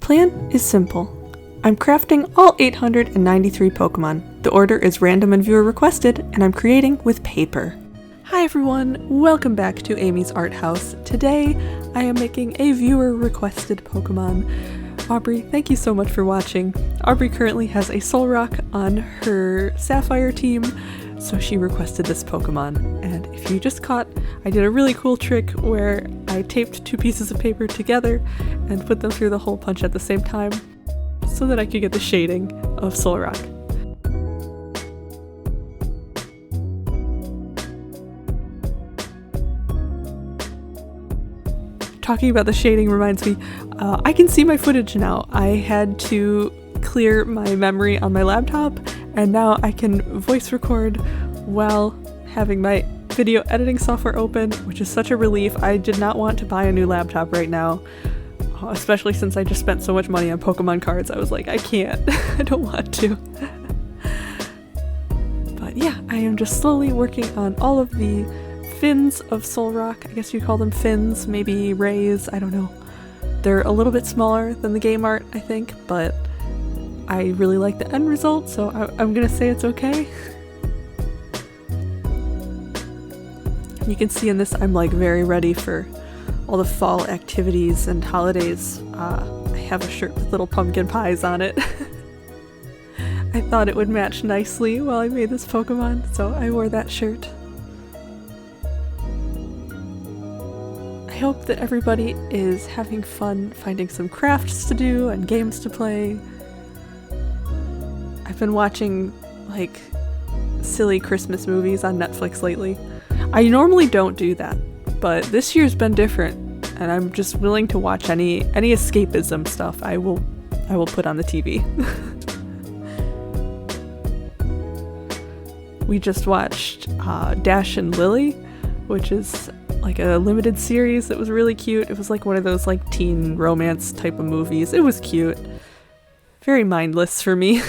plan is simple. I'm crafting all 893 Pokemon. The order is random and viewer requested, and I'm creating with paper. Hi everyone, welcome back to Amy's Art House. Today I am making a viewer requested Pokemon. Aubrey, thank you so much for watching. Aubrey currently has a Solrock on her Sapphire team, so she requested this Pokemon. And if you just caught, I did a really cool trick where I taped two pieces of paper together and put them through the hole punch at the same time so that I could get the shading of Solrock. Talking about the shading reminds me, I can see my footage now. I had to clear my memory on my laptop, and now I can voice record while having my video editing software open, which is such a relief. I did not want to buy a new laptop right now, especially since I just spent so much money on Pokemon cards. I was like, I can't. I don't want to. But yeah, I am just slowly working on all of the fins of Solrock. I guess you call them fins, maybe rays, I don't know. They're a little bit smaller than the game art, I think, but I really like the end result, so I'm gonna say it's okay. You can see in this I'm like very ready for all the fall activities and holidays. I have a shirt with little pumpkin pies on it. I thought it would match nicely while I made this Pokemon, so I wore that shirt. I hope that everybody is having fun finding some crafts to do and games to play. I've been watching like silly Christmas movies on Netflix lately. I normally don't do that, but this year's been different, and I'm just willing to watch any escapism stuff I will put on the TV. We just watched Dash and Lily, which is like a limited series that was really cute. It was like one of those like teen romance type of movies. It was cute. Very mindless for me.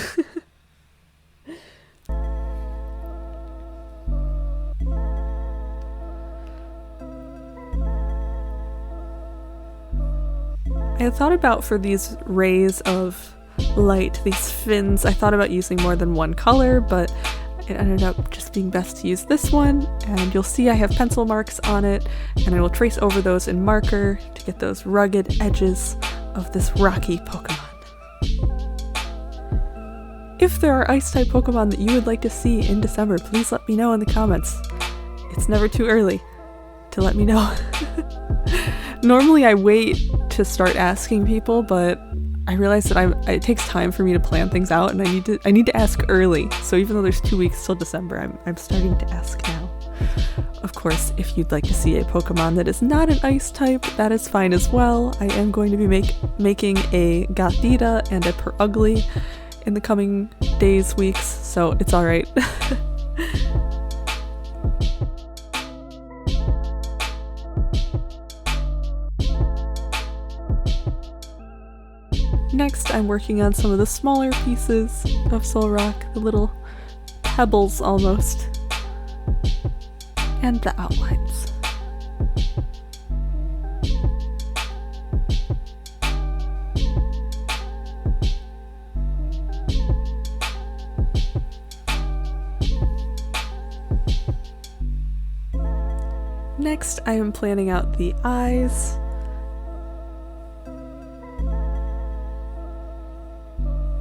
I thought about for these rays of light, these fins, I thought about using more than one color, but it ended up just being best to use this one, and you'll see I have pencil marks on it, and I will trace over those in marker to get those rugged edges of this rocky Pokemon. If there are Ice-type Pokemon that you would like to see in December, please let me know in the comments. It's never too early to let me know. Normally I wait to start asking people, but I realize that it takes time for me to plan things out, and I need to ask early. So even though there's 2 weeks till December, I'm starting to ask now. Of course, if you'd like to see a Pokemon that is not an ice type, that is fine as well. I am going to be making a Gothita and a Perugly in the coming days, weeks, so it's alright. Next, I'm working on some of the smaller pieces of Solrock, the little pebbles almost, and the outlines. Next, I am planning out the eyes.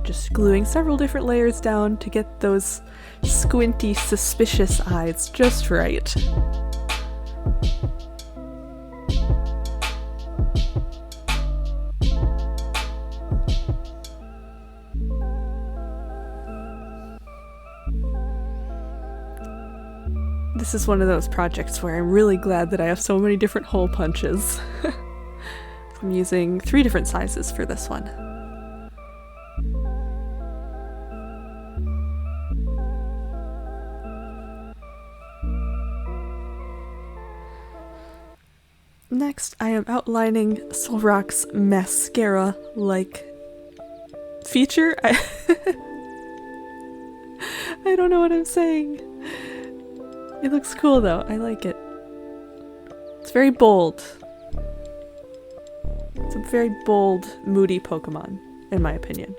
Just gluing several different layers down to get those squinty, suspicious eyes just right. This is one of those projects where I'm really glad that I have so many different hole punches. I'm using 3 different sizes for this one. Next, I am outlining Solrock's mascara-like feature. I don't know what I'm saying. It looks cool though, I like it. It's very bold. It's a very bold, moody Pokemon, in my opinion.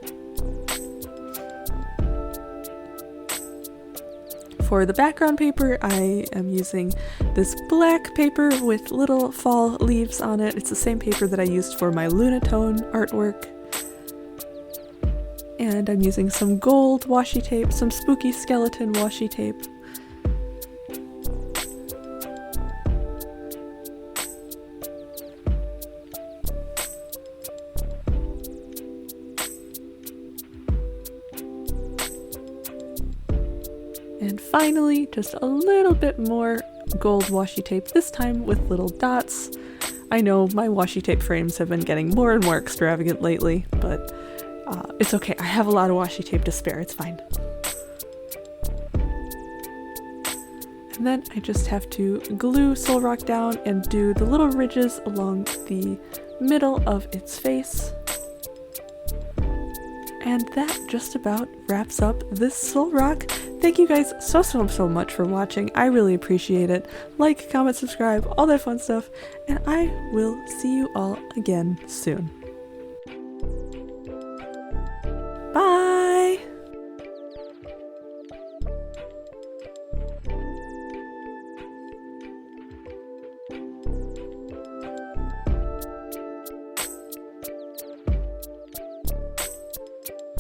For the background paper, I am using this black paper with little fall leaves on it. It's the same paper that I used for my Lunatone artwork. And I'm using some gold washi tape, some spooky skeleton washi tape. And finally, just a little bit more gold washi tape, this time with little dots. I know my washi tape frames have been getting more and more extravagant lately, but it's okay. I have a lot of washi tape to spare. It's fine. And then I just have to glue Solrock down and do the little ridges along the middle of its face. And that just about wraps up this Solrock. Thank you guys so much for watching. I really appreciate it. Like, comment, subscribe, all that fun stuff. And I will see you all again soon.